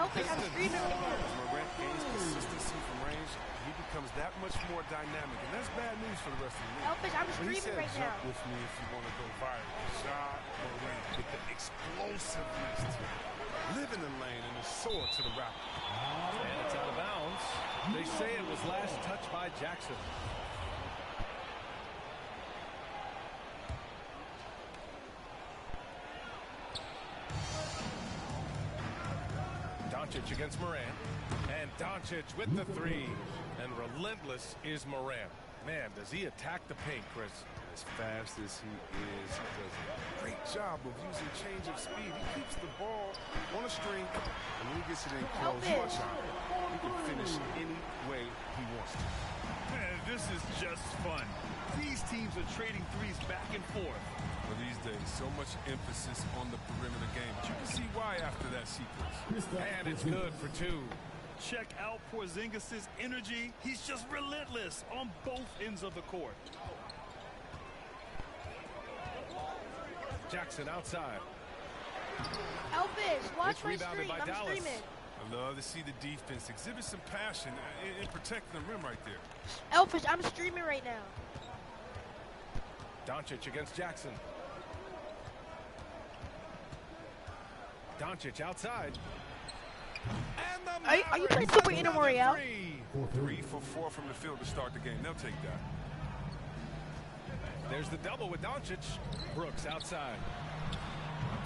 Elvis, I'm screaming right now. As Morant gains consistency from range, he becomes that much more dynamic, and that's bad news for the rest of the league. Elvis, I'm screaming right now. Jump with me if you want to go viral. John Morant with the explosiveness to live in the lane and is soar to the rack. And it's out of bounds. They say it was last touched by Jackson. Doncic against Morant. And Doncic with the three. And relentless is Morant. Man, does he attack the paint, Chris. As fast as he is, he does a great job of using change of speed. He keeps the ball on a string, and when he gets it in close, watch out. He can finish any way he wants to. Man, this is just fun. These teams are trading threes back and forth. For these days, so much emphasis on the perimeter game, but you can see why after that sequence. And it's good for two. Check out Porzingis' energy. He's just relentless on both ends of the court. Jackson outside. Elvis, watch It's my rebounded stream. by I'm Dallas. streaming. I love to see the defense exhibit some passion in protecting the rim right there. Elvis, I'm streaming right now. Doncic against Jackson. Doncic outside. And the Are you playing Super Inter Royale? 3 for 4 from the field to start the game. They'll take that. There's the double with Doncic. Brooks outside.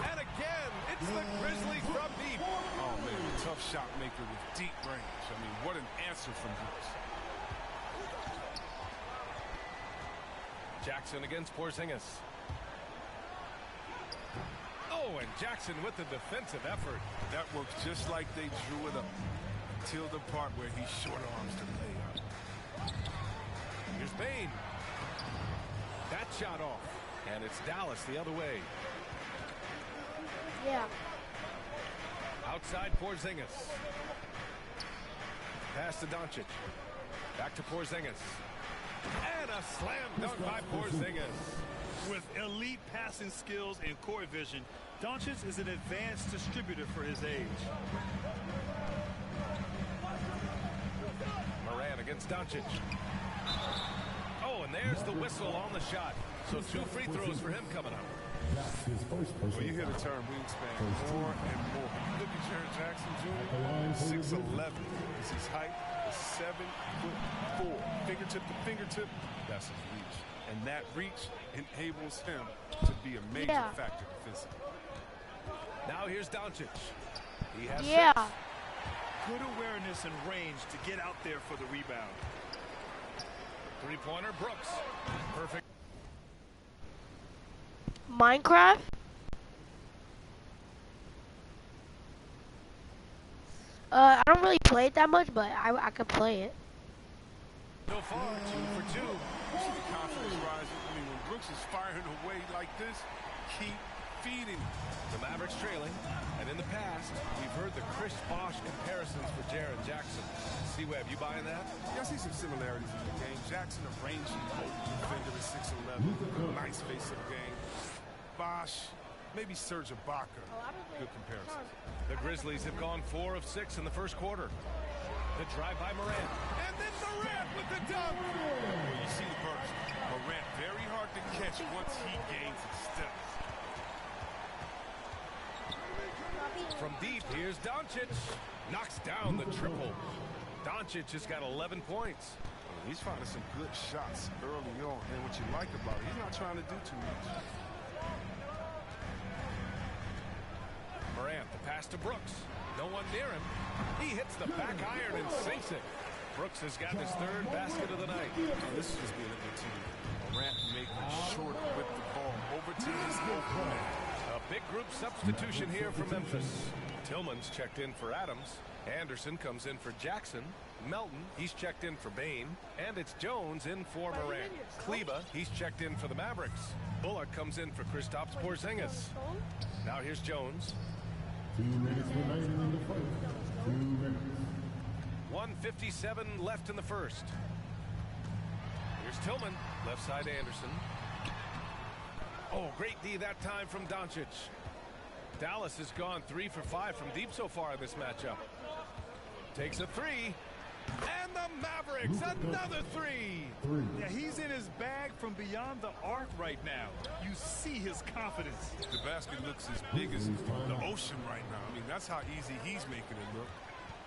And again, it's the Grizzlies from deep. Oh, man, a tough shot maker with deep range. I mean, what an answer from Brooks. Jackson against Porzingis. Oh, and Jackson with the defensive effort. That works just like they drew it up until the part where he short arms the layup. Here's Bane. That shot off. And it's Dallas the other way. Yeah. Outside Porzingis. Pass to Doncic. Back to Porzingis. And a slam dunk by Porzingis. With elite passing skills and court vision, Doncic is an advanced distributor for his age. Morant against Doncic. Oh, and there's the whistle on the shot. So 2 free throws for him coming up. Well, you hear the term wingspan more and more. You look at Jaren Jackson Jr., 6'11". His height is 7'4". Fingertip to fingertip, that's his reach. And that reach enables him to be a major factor defensively. Now here's Doncic. He has 6. Good awareness and range to get out there for the rebound. Three-pointer, Brooks. Perfect. Minecraft? I don't really play it that much, but I could play it. So far, 2 for 2. You see the confidence rising. I mean, when Brooks is firing away like this, keep feeding. The Mavericks trailing, and in the past, we've heard the Chris Bosh comparisons for Jaren Jackson. C-Web, you buying that? Yeah, I see some similarities in the game. Jackson, a rangy defender at 6'11", nice face of the game. Bosh, maybe Serge Ibaka. Good comparison. The Grizzlies have gone 4 of 6 in the first quarter. The drive by Morant. And then Morant with the dunk. You see the burst. Morant very hard to catch once he gains his steps. From deep, here's Doncic. Knocks down the triple. Doncic has got 11 points. He's finding some good shots early on. And what you like about it, he's not trying to do too much. Morant, the pass to Brooks. No one near him. He hits the back iron and sinks it. Brooks has got his 3rd basket of the night. And this is just being a good team. Morant making short with the ball over to his open man. A big group substitution here for Memphis. Tillman's checked in for Adams. Anderson comes in for Jackson. Melton, he's checked in for Bane. And it's Jones in for Morant. Kleba, he's checked in for the Mavericks. Bullock comes in for Kristaps Porzingis. Now here's Jones. 2 minutes remaining in the first. 2 minutes. 1:57 left in the first. Here's Tillman, left side Anderson. Oh, great D that time from Doncic. Dallas has gone 3 for 5 from deep so far in this matchup. Takes a three. And the Mavericks, another three. Yeah, he's in his bag from beyond the arc right now. You see his confidence. The basket looks as big as the ocean right now. I mean, that's how easy he's making it look.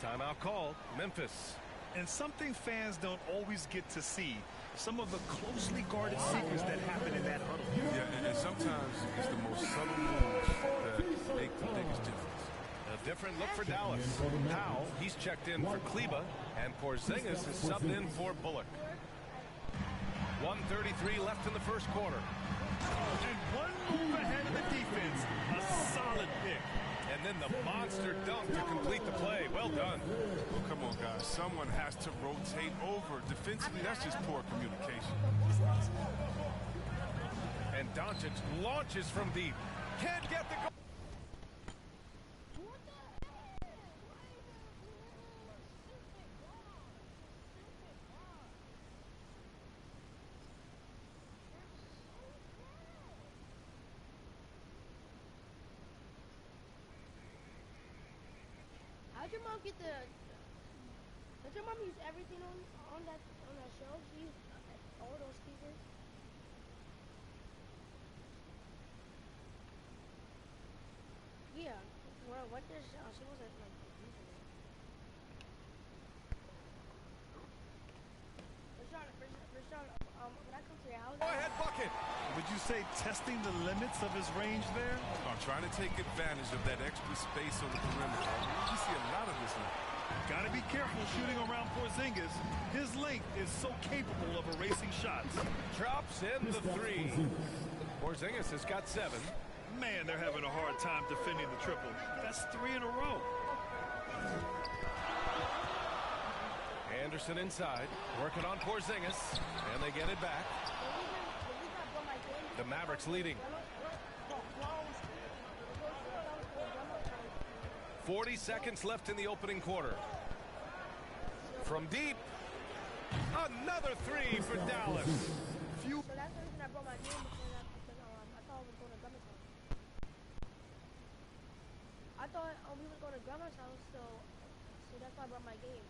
Timeout called, Memphis. And something fans don't always get to see. Some of the closely guarded secrets that happen in that huddle. Yeah, and sometimes it's the most subtle moves that make the biggest difference. A different look for Dallas. Powell, he's checked in for Kleba, and Porzingis is subbed in for Bullock. 1:33 left in the first quarter. And one move ahead of the defense. A solid pick. And then the monster dunk to complete the play. Well done. Well, come on, guys. Someone has to rotate over. Defensively, that's just poor communication. And Doncic launches from deep. Can't get the goal. How'd your mom get the? Does your mom use everything on that show? She used all those speakers. Yeah. Well, what does she wasn't like using it. Rashawn, when I come to your house. Go ahead, bucket. Would you say testing the limits of his range there? I'm trying to take advantage of that extra space on the perimeter. You see a lot of this now. Gotta be careful shooting around Porzingis. His length is so capable of erasing shots. Drops in the three. Porzingis has got 7. Man, they're having a hard time defending the triple. That's 3 in a row. Anderson inside, working on Porzingis, and they get it back. The Mavericks leading. 40 seconds left in the opening quarter. From deep, another three for Dallas. So that's the reason I brought my game because I thought we were going to Grandma's house. I thought we were going to Grandma's house, so that's why I brought my game.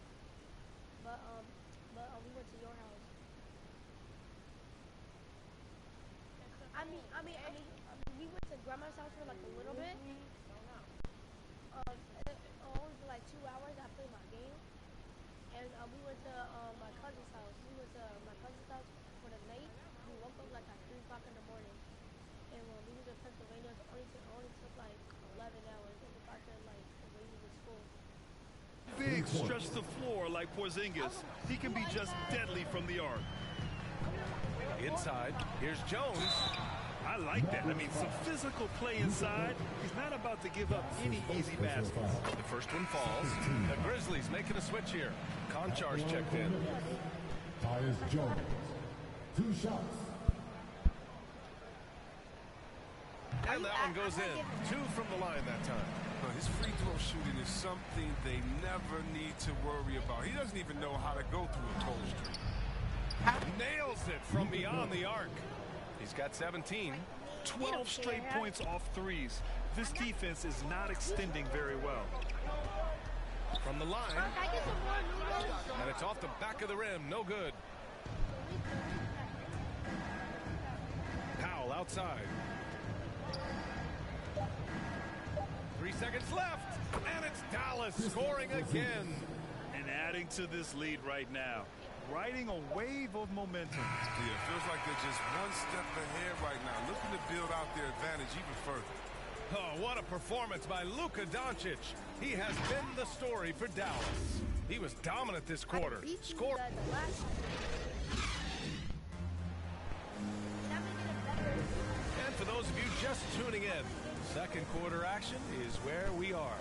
But we went to your house. I mean, we went to Grandma's house for like a little bit. Only for like 2 hours. I played my game, and we went to my cousin's house. We went to my cousin's house for the night. We woke up like at 3 o'clock in the morning, and when we was in Pennsylvania, it only took like 11 hours. And we got there like when we was in school. Big stretch the floor like Porzingis. He can be just deadly from the arc. Inside, here's Jones. I like that. I mean, some physical play inside. He's not about to give up any easy baskets. The first one falls. The Grizzlies making a switch here. Konchar's checked in. Tyus Jones. 2 shots. And that one goes in. 2 from the line that time. His free throw shooting is something they never need to worry about. He doesn't even know how to go through a cold streak. Nails it from beyond the arc. He's got 17. 12 straight points off threes. This defense is not extending very well. From the line. And it's off the back of the rim. No good. Powell outside. 3 seconds left. And it's Dallas scoring again. And adding to this lead right now. Riding a wave of momentum. Yeah, it feels like they're just one step ahead right now, looking to build out their advantage even further. Oh, what a performance by Luka Doncic. He has been the story for Dallas. He was dominant this quarter. Scored. And for those of you just tuning in, second quarter action is where we are.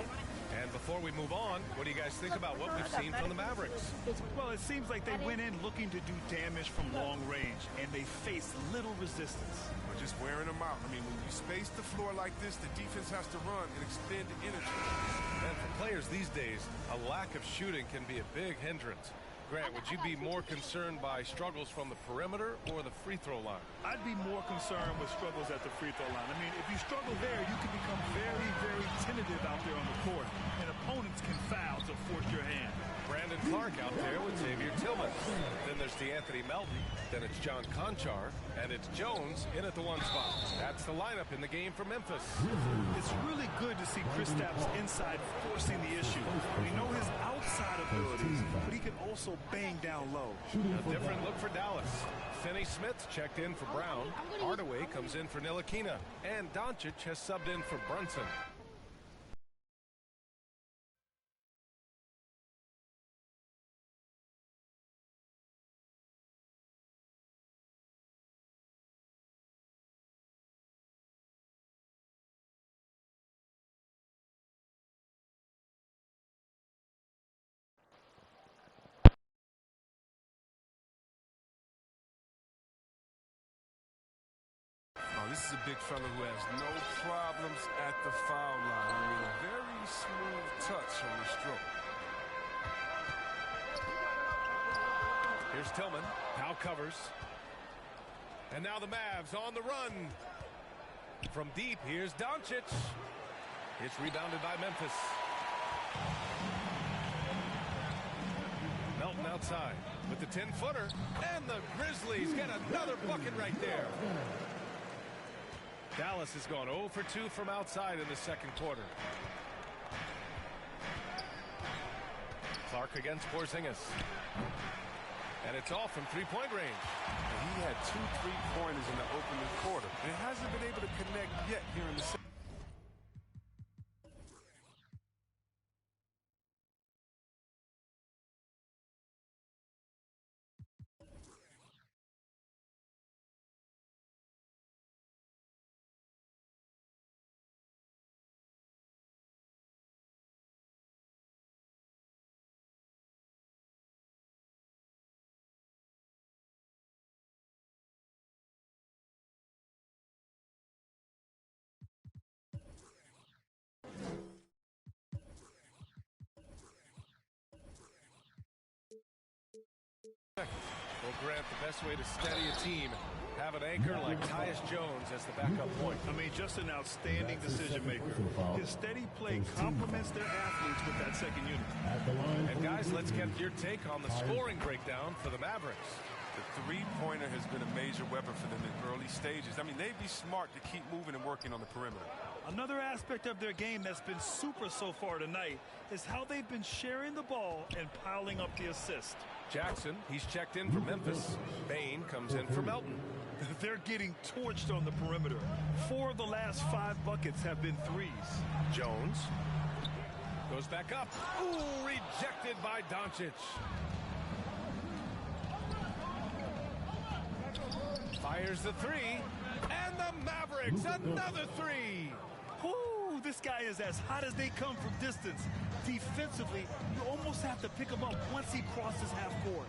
And before we move on, what do you guys think about what we've seen from the Mavericks? Well, it seems like they went in looking to do damage from long range, and they faced little resistance. We're just wearing them out. I mean, when you space the floor like this, the defense has to run and expend energy. And for players these days, a lack of shooting can be a big hindrance. Grant, would you be more concerned by struggles from the perimeter or the free throw line? I'd be more concerned with struggles at the free throw line. I mean, if you struggle there, you can become very, very tentative out there on the court, and opponents can foul to force your hand. Brandon Clark out there with Xavier Tillman. Then there's DeAnthony Melton. Then it's John Conchar. And it's Jones in at the 1 spot. That's the lineup in the game for Memphis. It's really good to see Kristaps inside forcing the issue. We know his outside abilities, but he can also bang down low. A different look for Dallas. Finney Smith checked in for Brown. Hardaway comes in for Ntilikina. And Doncic has subbed in for Brunson. This is a big fella who has no problems at the foul line. I mean, a very smooth touch on the stroke. Here's Tillman. Now covers. And now the Mavs on the run. From deep, here's Doncic. It's rebounded by Memphis. Melton outside with the 10-footer. And the Grizzlies get another bucket right there. Dallas has gone 0 for 2 from outside in the second quarter. Clark against Porzingis. And it's off from three-point range. He had 2 3-pointers in the opening quarter and hasn't been able to connect yet here in the second. Well, Grant, the best way to steady a team, have an anchor like Tyus Jones as the backup point. I mean, just an outstanding decision maker. His steady play complements their athletes with that second unit. And guys, let's get your take on the scoring breakdown for the Mavericks. The three-pointer has been a major weapon for them in early stages. I mean, they'd be smart to keep moving and working on the perimeter. Another aspect of their game that's been super so far tonight is how they've been sharing the ball and piling up the assist. Jackson, he's checked in for Memphis. Bain comes in for Melton. They're getting torched on the perimeter. 4 of the last 5 buckets have been threes. Jones goes back up. Ooh, rejected by Doncic. Fires the 3. And the Mavericks, another 3. Ooh, this guy is as hot as they come from distance. Defensively, you almost have to pick him up once he crosses half court.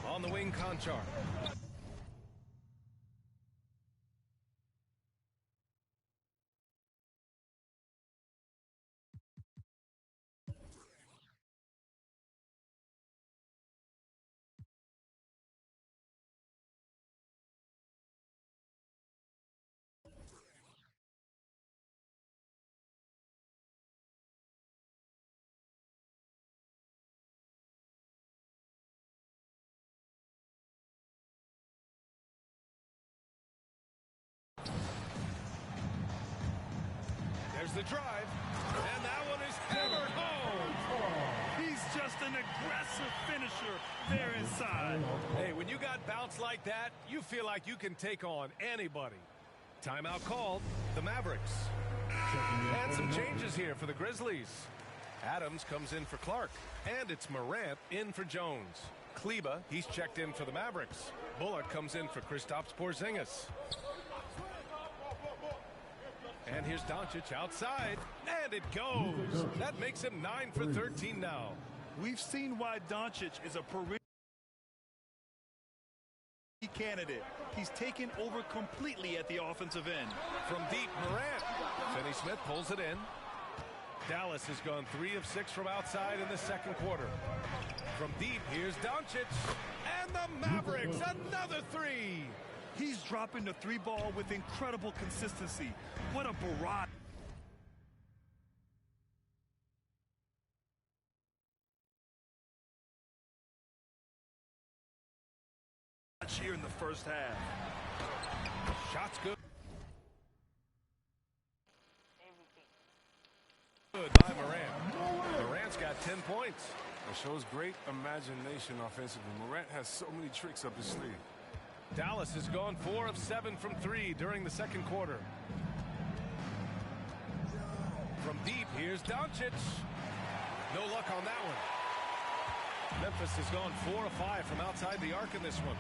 On the wing, Conchar. There's the drive, and that one is hammered home. He's just an aggressive finisher there inside. Hey, when you got bounce like that, you feel like you can take on anybody. Timeout called, the Mavericks. And some changes here for the Grizzlies. Adams comes in for Clark, and it's Morant in for Jones. Kleba, he's checked in for the Mavericks. Bullock comes in for Kristaps Porzingis. And here's Doncic outside, and it goes. That makes him 9 for 13 now. We've seen why Doncic is a perennial candidate. He's taken over completely at the offensive end. From deep, Morant. Finney Smith pulls it in. Dallas has gone 3 of 6 from outside in the second quarter. From deep, here's Doncic. And the Mavericks, another 3. He's dropping the 3 ball with incredible consistency. What a barrage. Here in the first half. Shots good. Good by Morant. Morant's got 10 points. It shows great imagination offensively. Morant has so many tricks up his sleeve. Dallas has gone 4 of 7 from 3 during the second quarter. From deep, here's Doncic. No luck on that one. Memphis has gone 4 of 5 from outside the arc in this one.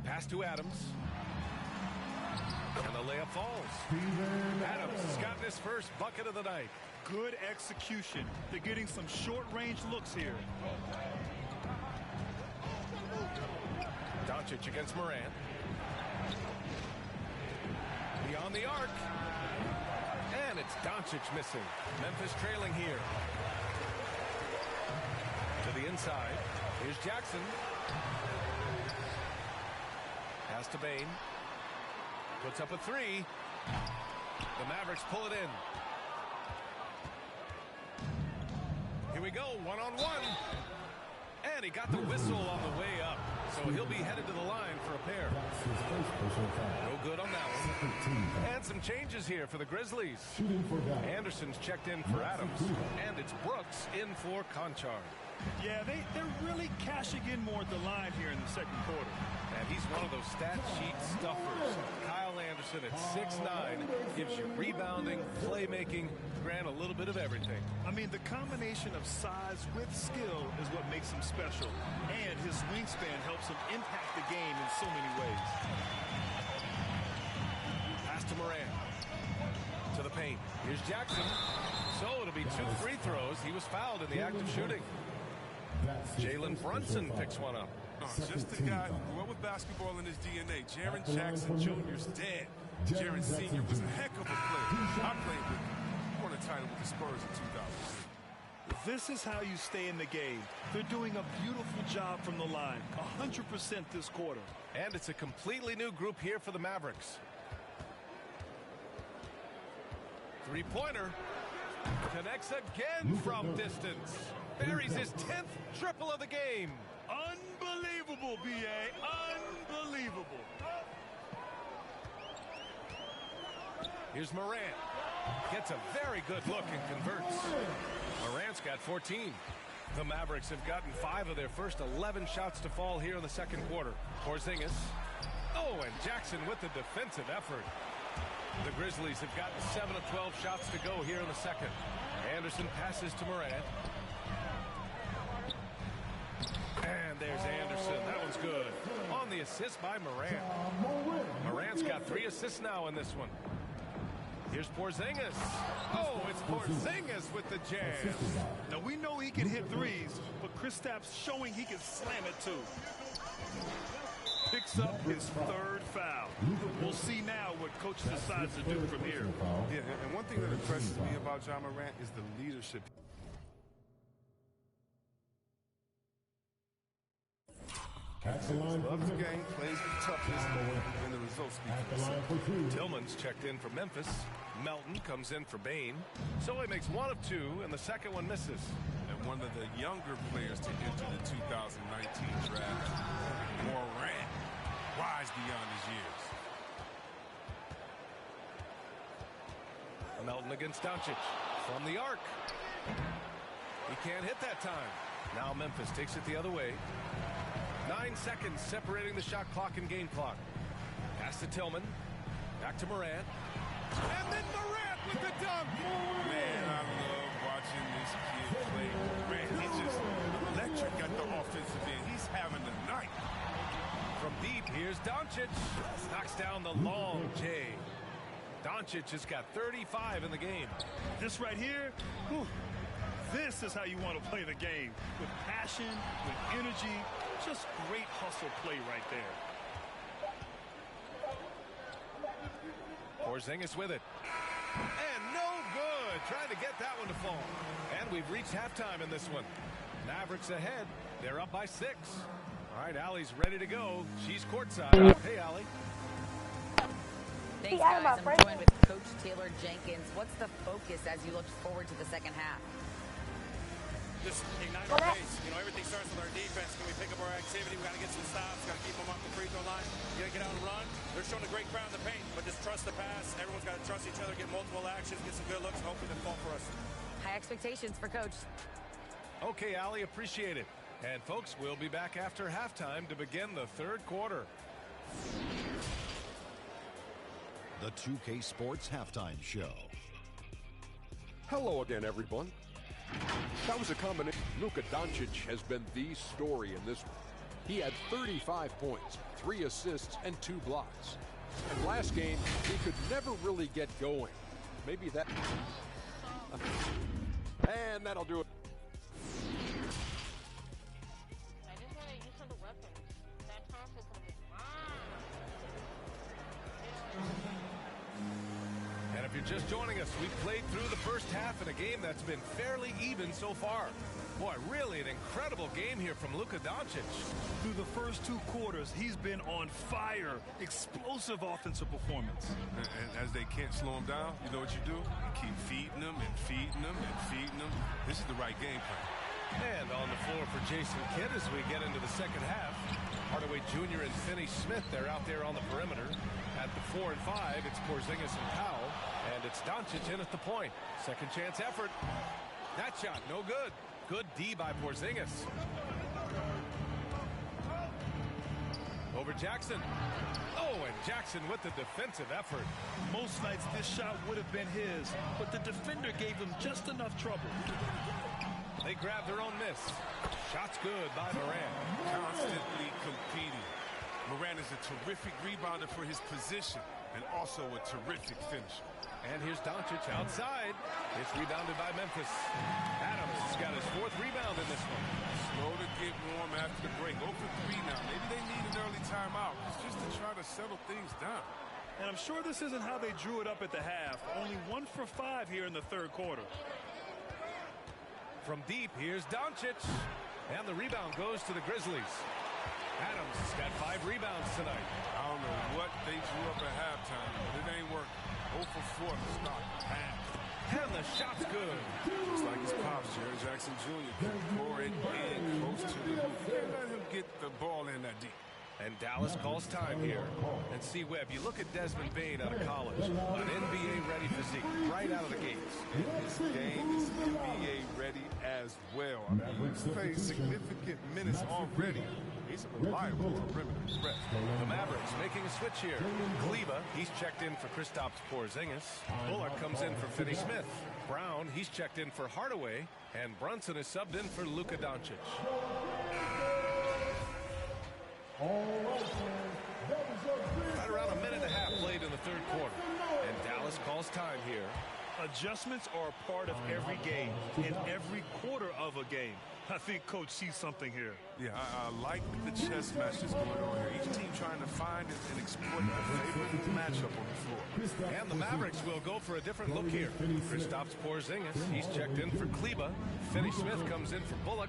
Pass to Adams. And the layup falls. Adams has gotten his first bucket of the night. Good execution. They're getting some short-range looks here. Doncic against Morant. Beyond the arc. And it's Doncic missing. Memphis trailing here. To the inside. Here's Jackson. Pass to Bane. Puts up a 3. The Mavericks pull it in. Here we go, one-on-one. And he got the whistle on the way up. So he'll be headed to the line for a pair. No good on that one. And some changes here for the Grizzlies. Anderson's checked in for Adams. And it's Brooks in for Conchard. Yeah, they're really cashing in more at the line here in the second quarter. And he's one of those stat sheet stuffers. Kyle Anderson at 6'9" gives you rebounding, playmaking, Grant, a little bit of everything. I mean, the combination of size with skill is what makes him special. And his wingspan helps him impact the game in so many ways. Pass to Morant. To the paint. Here's Jackson. So it'll be 2 free throws. He was fouled in the act of shooting. Jalen Brunson picks one up. Just the guy who grew up with basketball in his DNA. Jaren Jackson Jr.'s dad. Jaren Sr. was a heck of a player. I played with him. Won a title with the Spurs in 2006. This is how you stay in the game. They're doing a beautiful job from the line. 100% this quarter. And it's a completely new group here for the Mavericks. Three-pointer. Connects again from distance. Buries his 10th triple of the game. Unbelievable, B.A. Unbelievable. Here's Morant. Gets a very good look and converts. Morant's got 14. The Mavericks have gotten 5 of their first 11 shots to fall here in the second quarter. Porzingis. Oh, and Jackson with the defensive effort. The Grizzlies have gotten 7 of 12 shots to go here in the second. Anderson passes to Morant. And there's Anderson. That one's good. On the assist by Morant. Morant's got 3 assists now in this one. Here's Porzingis. Oh, it's Porzingis with the jam. Now, we know he can hit threes, but Kristaps showing he can slam it too. Picks up his 3rd foul. We'll see now what coach decides to do from here. Yeah, and one thing that impresses me about John Morant is the leadership. Loves the game, plays the toughest, and the results speak for themselves. Tillman's checked in for Memphis. Melton comes in for Bane. So he makes 1 of 2, and the second one misses. And one of the younger players to enter the 2019 draft, Morant, wise beyond his years. Melton against Doncic. From the arc. He can't hit that time. Now Memphis takes it the other way. 9 seconds separating the shot clock and game clock. Pass to Tillman. Back to Morant. And then Morant with the dunk. Man, I love watching this kid play. Man, he's just electric at the offensive end. He's having a night. From deep, here's Doncic. Knocks down the long J. Doncic has got 35 in the game. This right here, whew, this is how you want to play the game. With passion, with energy, just great hustle play right there. Porzingis with it. And no good. Trying to get that one to fall. And we've reached halftime in this one. Mavericks ahead. They're up by 6. All right, Allie's ready to go. She's courtside. Hey, Allie. Thanks, guys. I'm joined with Coach Taylor Jenkins. What's the focus as you look forward to the second half? Just ignite our pace. You know, everything starts with our defense. Can we pick up our activity? We got to get some stops. Got to keep them off the free throw line. You got to get out and run. They're showing a great crowd in the paint, but just trust the pass. Everyone's got to trust each other, get multiple actions, get some good looks, and hopefully they fall for us. High expectations for Coach. Okay, Allie, appreciate it. And, folks, we'll be back after halftime to begin the third quarter. The 2K Sports Halftime Show. Hello again, everyone. That was a combination. Luka Doncic has been the story in this one. He had 35 points, 3 assists, and 2 blocks. And last game, he could never really get going. Maybe that... And that'll do it. And if you're just joining us, we've played through the first half in a game that's been fairly even so far. Boy, really an incredible game here from Luka Doncic. Through the first 2 quarters, he's been on fire. Explosive offensive performance. And as they can't slow him down, you know what you do? You keep feeding them and feeding them and feeding them. This is the right game plan. And on the floor for Jason Kidd as we get into the second half. Hardaway Jr. and Finney Smith, they're out there on the perimeter. At the 4 and 5, it's Porzingis and Powell. And it's Doncic in at the point. Second chance effort. That shot, no good. Good D by Porzingis. Over Jackson. Oh, and Jackson with the defensive effort. Most nights this shot would have been his, but the defender gave him just enough trouble. They grab their own miss. Shot's good by Morant. Constantly competing. Morant is a terrific rebounder for his position and also a terrific finisher. And here's Doncic outside. It's rebounded by Memphis. Adams has got his 4th rebound in this one. Slow to get warm after the break. 0 for 3 now. Maybe they need an early timeout. It's just to try to settle things down. And I'm sure this isn't how they drew it up at the half. Only 1 for 5 here in the third quarter. From deep, here's Doncic. And the rebound goes to the Grizzlies. Adams has got 5 rebounds tonight. I don't know what they drew up at halftime, but it ain't working. 0 for 4 to start the half. And the shot's good. Just like his pops, Jerry Jackson Jr. can pour it in close to the hoop. Can't let him get the ball in that deep. And Dallas calls time here. And see, Webb, you look at Desmond Bane out of college, an NBA-ready physique right out of the gates. His game is NBA-ready as well. I mean, he's played significant minutes already. He's a reliable perimeter threat. The Mavericks making a switch here. Kleba, he's checked in for Kristaps Porzingis. Bullock comes in for Finney Smith. Brown, he's checked in for Hardaway. And Brunson is subbed in for Luka Doncic. Right around a minute and a half played in the third quarter. And Dallas calls time here. Adjustments are a part of every game, in every quarter of a game. I think Coach sees something here. Yeah, I like the chess match that's going on here. Each team trying to find and exploit a favorable matchup on the floor. And the Mavericks will go for a different look here. Kristaps Porzingis, he's checked in for Kleba. Finney Smith comes in for Bullock.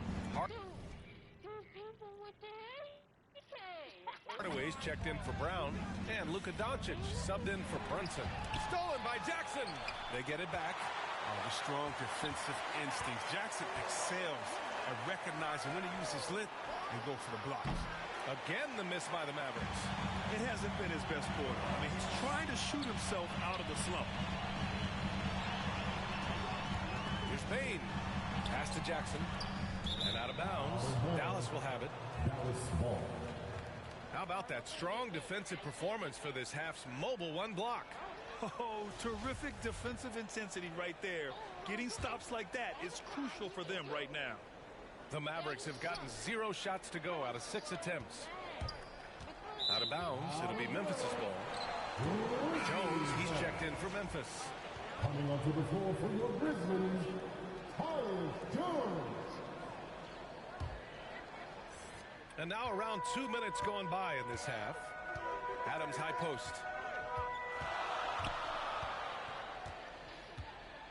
Hardaway's checked in for Brown. And Luka Doncic subbed in for Brunson. Stolen by Jackson. They get it back. Oh, the strong defensive instincts. Jackson excels at recognizing when to use his length and go for the blocks. Again, the miss by the Mavericks. It hasn't been his best quarter. I mean, he's trying to shoot himself out of the slump. Here's Bane. Pass to Jackson. And out of bounds. Dallas will have it. How about that strong defensive performance for this half's mobile 1 block? Oh, terrific defensive intensity right there. Getting stops like that is crucial for them right now. The Mavericks have gotten 0 shots to go out of 6 attempts. Out of bounds, it'll be Memphis' ball. Jones, he's checked in for Memphis. Coming onto the floor for your Grizzlies, Tyus Jones. And now around 2 minutes going by in this half. Adams high post.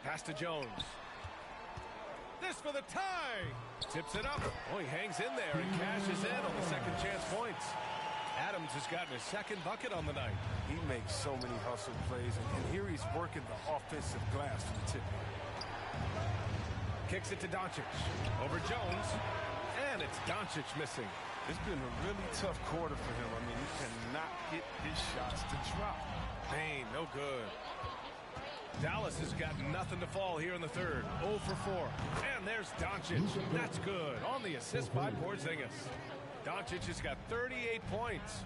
Pass to Jones. This for the tie. Tips it up. Oh, he hangs in there and cashes in on the second chance points. Adams has gotten his second bucket on the night. He makes so many hustle plays, and here he's working the offensive glass from the tip. Kicks it to Doncic. Over Jones. And it's Doncic missing. It's been a really tough quarter for him. I mean, he cannot get his shots to drop. Bain, no good. Dallas has got nothing to fall here in the third. 0 for 4. And there's Doncic. That's good. On the assist by Porzingis. Doncic has got 38 points.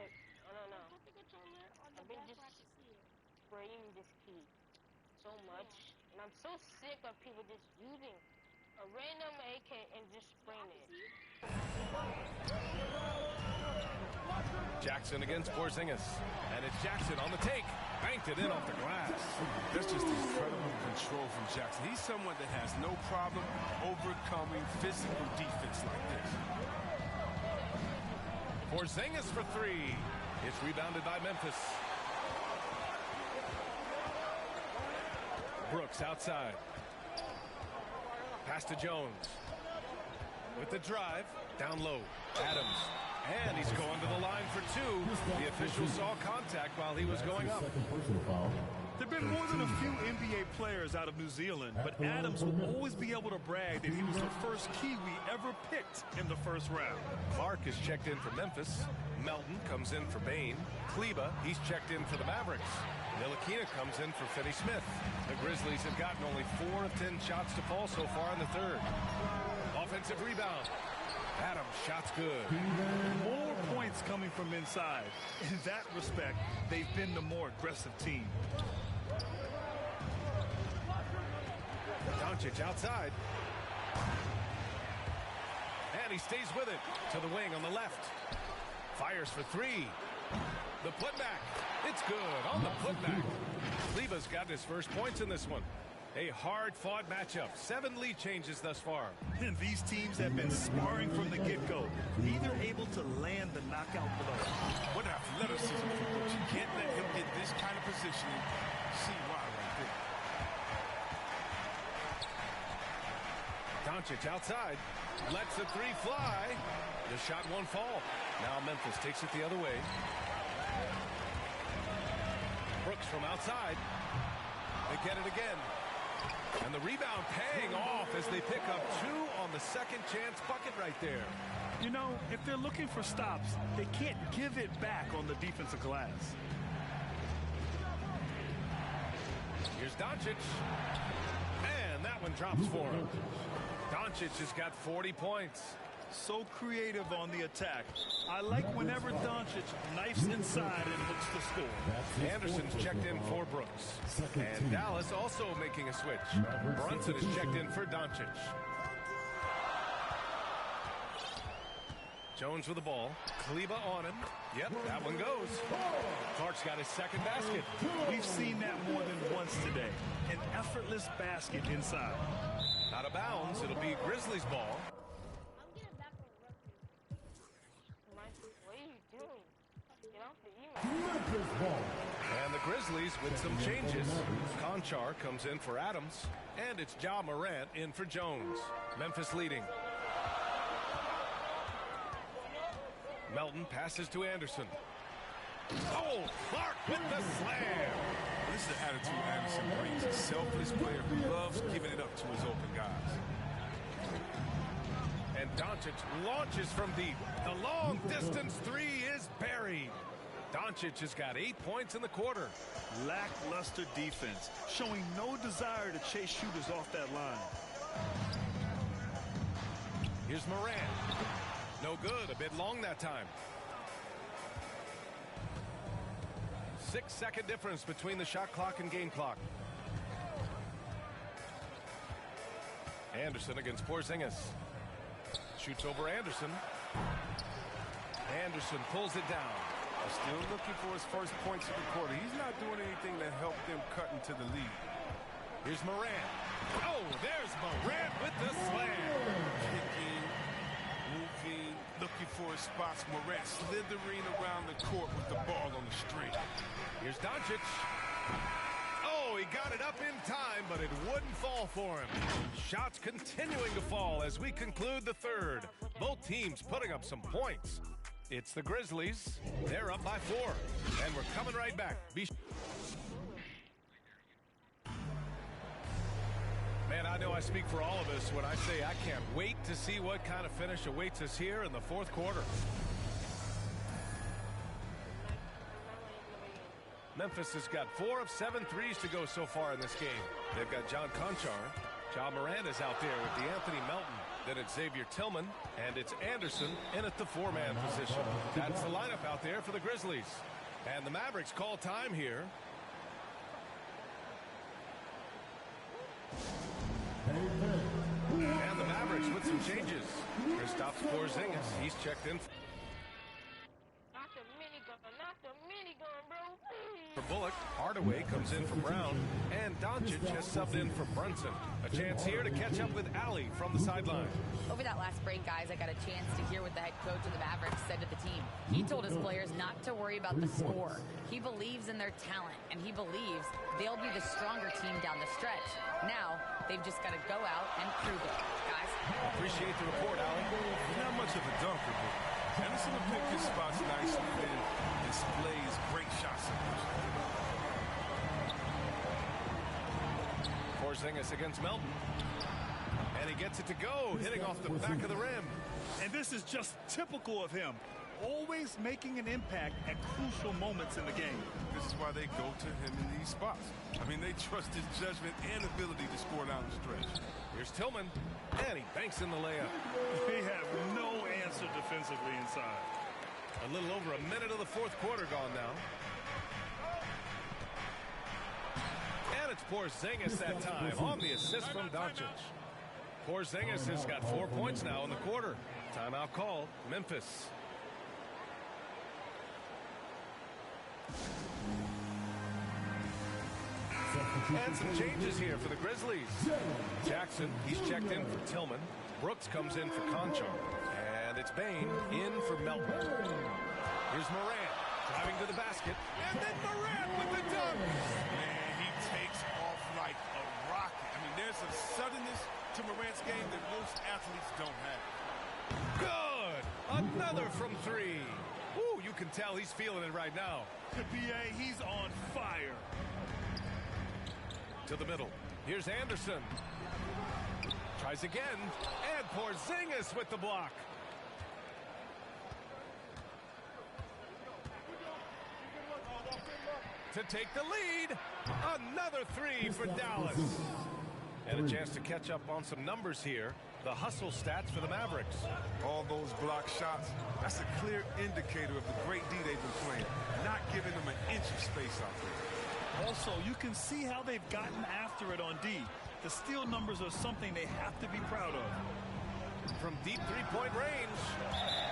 I don't know. I've been just spraying this key so much. And I'm so sick of people just using a random AK and just spraying it. Jackson against Porzingis. And it's Jackson on the take. Banked it in off the glass. That's just incredible control from Jackson. He's someone that has no problem overcoming physical defense like this. Porzingis for 3. It's rebounded by Memphis. Brooks outside. Pass to Jones. With the drive. Down low. Adams. And he's going to the line for 2. The official saw contact while he was going up. There have been more than a few NBA players out of New Zealand, but Adams will always be able to brag that he was the first Kiwi ever picked in the first round. Clark is checked in for Memphis. Melton comes in for Bain. Kleba, he's checked in for the Mavericks. Ntilikina comes in for Finney-Smith. The Grizzlies have gotten only 4 of 10 shots to fall so far in the third. Offensive rebound. Adams, shot's good. More points coming from inside. In that respect, they've been the more aggressive team. Doncic outside. And he stays with it. To the wing on the left. Fires for 3. The putback. It's good on the putback. Kleba's got his first points in this one. A hard-fought matchup. 7 lead changes thus far. And these teams have been sparring from the get-go. Neither able to land the knockout blow. What athleticism from Brooks. You can't let him get this kind of positioning. See why right there. Doncic outside. Lets the 3 fly. The shot won't fall. Now Memphis takes it the other way. Brooks from outside. They get it again. And the rebound paying off as they pick up 2 on the second chance bucket right there. You know, if they're looking for stops, they can't give it back on the defensive glass. Here's Doncic. And that one drops for him. Doncic has got 40 points. So creative on the attack. I like whenever Doncic knifes inside and looks to score. Anderson's checked in for Brooks. And Dallas also making a switch. Brunson is checked in for Doncic. Jones with the ball. Kleba on him. Yep, that one goes. Clark's got his second basket. We've seen that more than once today. An effortless basket inside. Out of bounds, it'll be Grizzlies ball. And the Grizzlies with some changes. Conchar comes in for Adams. And it's Ja Morant in for Jones. Memphis leading. Melton passes to Anderson. Oh, Clark with the slam. This is the attitude Anderson brings. A selfless player who loves giving it up to his open guys. And Doncic launches from deep. The long distance 3 is buried. Doncic has got 8 points in the quarter. Lackluster defense, showing no desire to chase shooters off that line. Here's Morant. No good, a bit long that time. 6-second difference between the shot clock and game clock. Anderson against Porzingis. Shoots over Anderson. Anderson pulls it down. Still looking for his first points of the quarter. He's not doing anything to help them cut into the lead. Here's Morant. Oh, there's Morant with the slam. Kicking, moving, looking for his spots. Morant slithering around the court with the ball on the string. Here's Doncic. Oh, he got it up in time, but it wouldn't fall for him. Shots continuing to fall as we conclude the third. Both teams putting up some points. It's the Grizzlies. They're up by 4. And we're coming right back. Man, I know I speak for all of us when I say I can't wait to see what kind of finish awaits us here in the fourth quarter. Memphis has got 4 of 7 threes to go so far in this game. They've got John Conchar. John Moran is out there with DeAnthony Melton. Then it's Xavier Tillman, and it's Anderson in at the 4-man position. That's the lineup out there for the Grizzlies. And the Mavericks call time here. And the Mavericks with some changes. Kristaps Porzingis, he's checked in. For Bullock, Hardaway comes in for Brown, and Doncic has subbed in for Brunson. A chance here to catch up with Allie from the sideline. Over that last break, guys, I got a chance to hear what the head coach of the Mavericks said to the team. He told his players not to worry about the score. He believes in their talent, and he believes they'll be the stronger team down the stretch. Now, they've just got to go out and prove it, guys. Appreciate the report, Allie. Not much of a dunker, but Anderson will pick his spots nicely and displays great shot selection. Porzingis against Melton. And he gets it to go, hitting off the back of the rim. And this is just typical of him. Always making an impact at crucial moments in the game. This is why they go to him in these spots. I mean, they trust his judgment and ability to score down the stretch. Here's Tillman, and he banks in the layup. They have no answer defensively inside. A little over a minute of the fourth quarter gone now. And it's Porzingis that time on the assist from Doncic. Porzingis has got 4 points now in the quarter. Timeout called. Memphis. And some changes here for the Grizzlies. Jackson, he's checked in for Tillman. Brooks comes in for Conchar. And it's Bane in for Melton. Here's Morant driving to the basket. And then Morant with the dunk. Man, he takes off like a rocket. I mean, there's a suddenness to Morant's game that most athletes don't have. Good. Another from 3. Woo, you can tell he's feeling it right now. BA, he's on fire. To the middle. Here's Anderson. Tries again. And Porzingis with the block. To take the lead. Another 3 for Dallas. And a chance to catch up on some numbers here. The hustle stats for the Mavericks. All those block shots, that's a clear indicator of the great D they've been playing. Not giving them an inch of space out there. Also, you can see how they've gotten after it on D. The steal numbers are something they have to be proud of. From deep three-point range.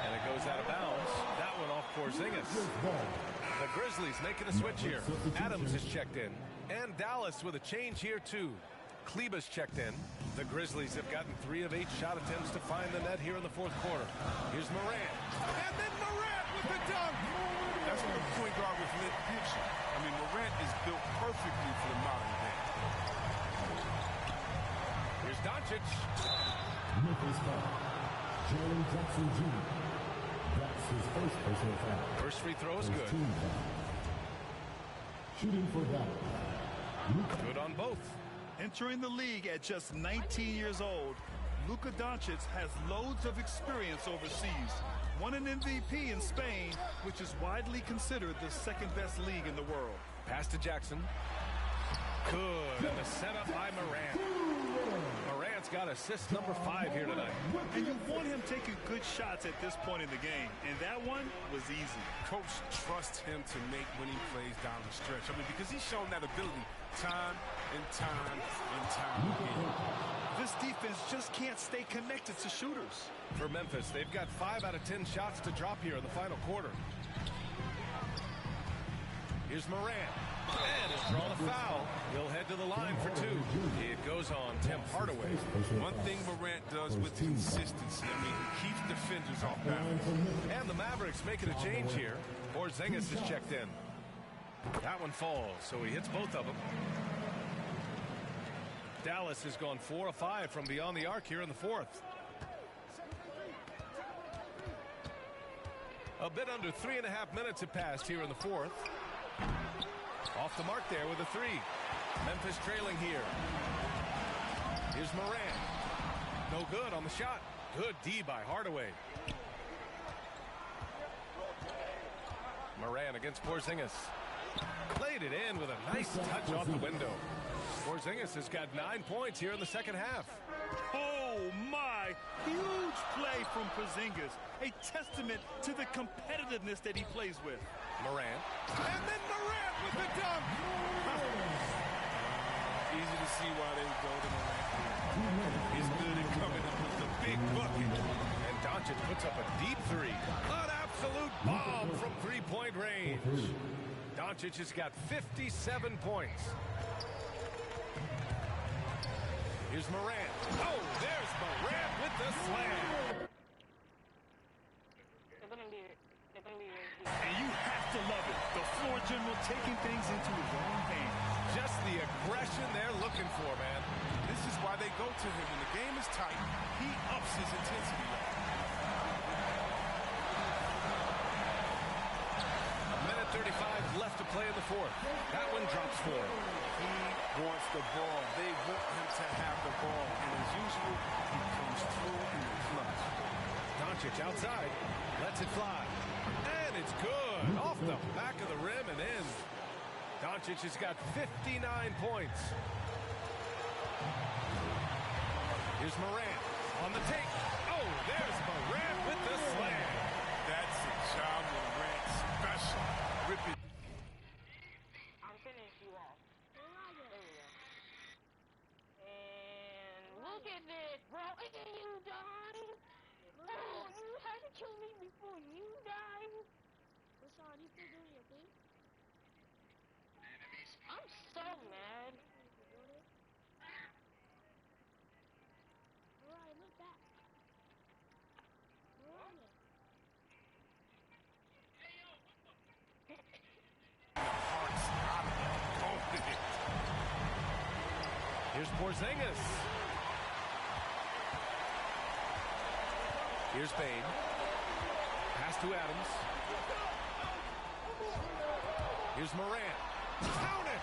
And it goes out of bounds. That one off Porzingis. The Grizzlies making a switch here. Adams is checked in. And Dallas with a change here, too. Kleba's checked in. The Grizzlies have gotten 3 of 8 shot attempts to find the net here in the fourth quarter. Here's Morant. And then Morant with the dunk. That's what a point guard with lit gives you. I mean, Morant is built perfectly for the modern game. Here's Doncic. Memphis foul. Jalen Jackson Jr. That's his first personal foul. First free throw is good. Shooting for Dallas. Good on both. Entering the league at just 19 years old, Luka Doncic has loads of experience overseas. Won an MVP in Spain, which is widely considered the second best league in the world. Pass to Jackson. Good. And the setup by Morant. Morant's got assist number 5 here tonight. And you want him taking good shots at this point in the game. And that one was easy. Coach trusts him to make winning plays down the stretch. I mean, because he's shown that ability time and time and time again. This defense just can't stay connected to shooters. For Memphis, they've got 5 out of 10 shots to drop here in the final quarter. Here's Morant. And he'll draw the foul. He'll head to the line for 2. It goes on Tim Hardaway. One thing Morant does with consistency, I mean, he keeps defenders off balance. And the Mavericks making a change here. Porzingis is checked in. That one falls, so he hits both of them. Dallas has gone 4 of 5 from beyond the arc here in the fourth. A bit under 3.5 minutes have passed here in the fourth. Off the mark there with a three. Memphis trailing here. Here's Morant. No good on the shot. Good D by Hardaway. Morant against Porzingis. Played it in with a nice touch off the window. Porzingis has got 9 points here in the second half. Oh, my. Huge play from Porzingis. A testament to the competitiveness that he plays with. Morant. And then Morant with the dunk. Easy to see why they go to Morant. He's good at coming up with the big bucket. And Doncic puts up a deep three. An absolute bomb from three-point range. Doncic has got 57 points. Here's Morant. Oh, there's Morant with the slam. And you have to love it. The floor general taking things into his own hands. Just the aggression they're looking for, man. This is why they go to him. When the game is tight, he ups his intensity. A minute 35 left to play in the fourth. That one drops for him. He wants the ball. They want him to have the ball. And as usual, he comes through in the clutch. Doncic outside. Lets it fly. And it's good. Off the back of the rim and in. Doncic has got 59 points. Here's Morant on the take. Oh, there's Morant with the slam. That's a Ja Morant special. Ripping. I'm finished you off. There we go. And look at this, bro. And you died. Bro, you had to kill me before you died. Rashawn, you still doing your thing? I'm so mad. Alright, look back. Where are you? Here's Porzingis. Here's Bane. Pass to Adams. Here's Morant. Count it!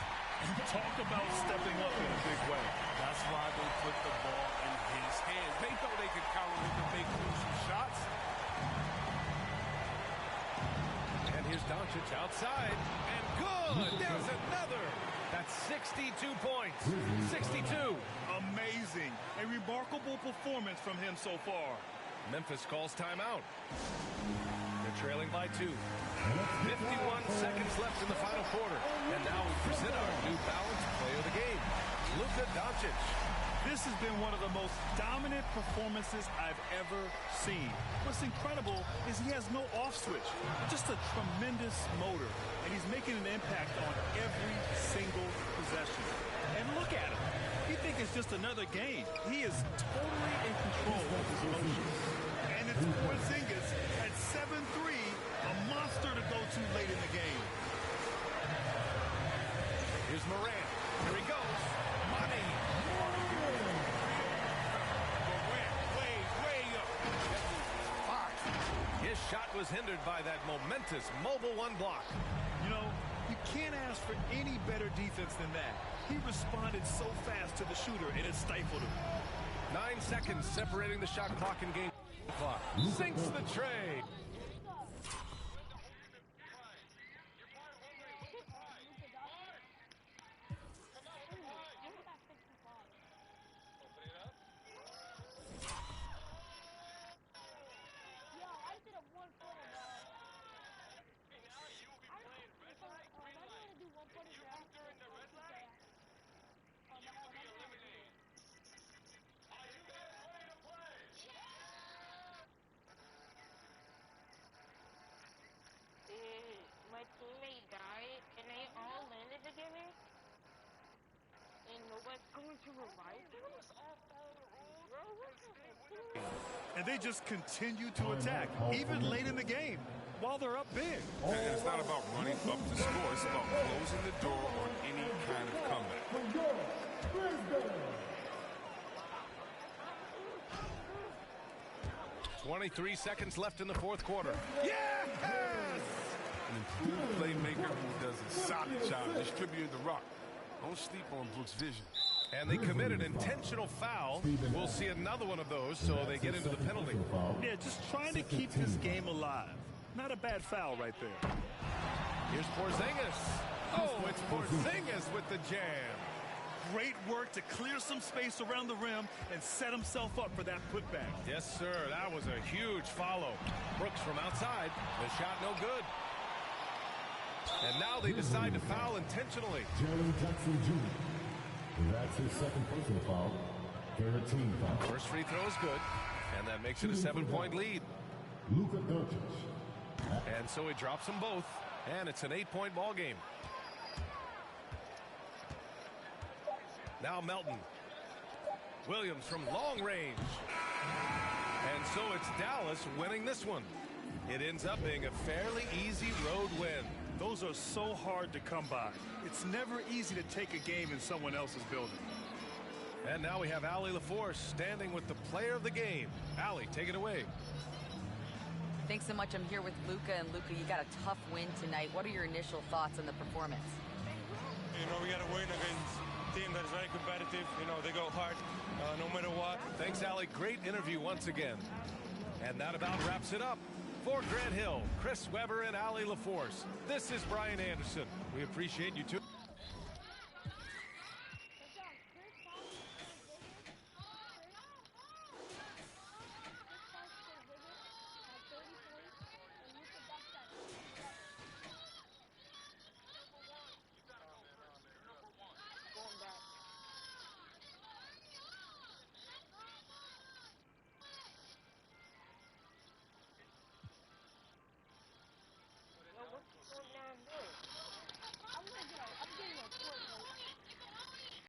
Talk about stepping up in a big way. That's why they put the ball in his hands. They know they could count him to make crucial shots. And here's Doncic outside. And good! There's another! That's 62 points. 62. Amazing. A remarkable performance from him so far. Memphis calls timeout. They're trailing by 2. 51 seconds left in the final quarter. And now we present our New Balance player of the game, Luka Doncic. This has been one of the most dominant performances I've ever seen. What's incredible is he has no off switch, just a tremendous motor, and he's making an impact on every single possession. And look at him. You think it's just another game. He is totally in control of his emotions. And it's Porzingis at 7-3, a monster to go to late in the game. Here's Morant. Here he goes. Money. His shot was hindered by that momentous mobile one block. You know, you can't ask for any better defense than that. He responded so fast to the shooter, and it stifled him. 9 seconds separating the shot clock and game clock. Sinks the tray. My teammate died, and they all landed together, and nobody's going to revive them? Bro, what the heck? And they just continue to attack, even late in the game, while they're up big. And it's not about running up to score. It's about closing the door on any kind of comeback. 23 seconds left in the fourth quarter. Yes! An improved playmaker who does a solid job distributing the rock. Don't sleep on Brooks' vision. And they commit an intentional foul. We'll see another one of those, so they get into the penalty. Yeah, just trying to keep this game alive. Not a bad foul right there. Here's Porzingis. Oh, it's Porzingis with the jam. Great work to clear some space around the rim and set himself up for that putback. Yes, sir. That was a huge follow. Brooks from outside. The shot no good. And now they decide to foul intentionally. Jaren Jackson Jr. That's his second personal foul. 13 foul. First free throw is good. And that makes it a 7-point lead. Luka Doncic. And so he drops them both. And it's an 8-point ball game. Now Melton. Williams from long range. And so it's Dallas winning this one. It ends up being a fairly easy road win. Those are so hard to come by. It's never easy to take a game in someone else's building. And now we have Allie LaForce standing with the player of the game. Allie, take it away. Thanks so much. I'm here with Luka. And Luka, you got a tough win tonight. What are your initial thoughts on the performance? You know, we got to win against a team that is very competitive. You know, they go hard no matter what. Thanks, Allie. Great interview once again. And that about wraps it up. For Grant Hill, Chris Webber, and Allie LaForce, this is Brian Anderson. We appreciate you too.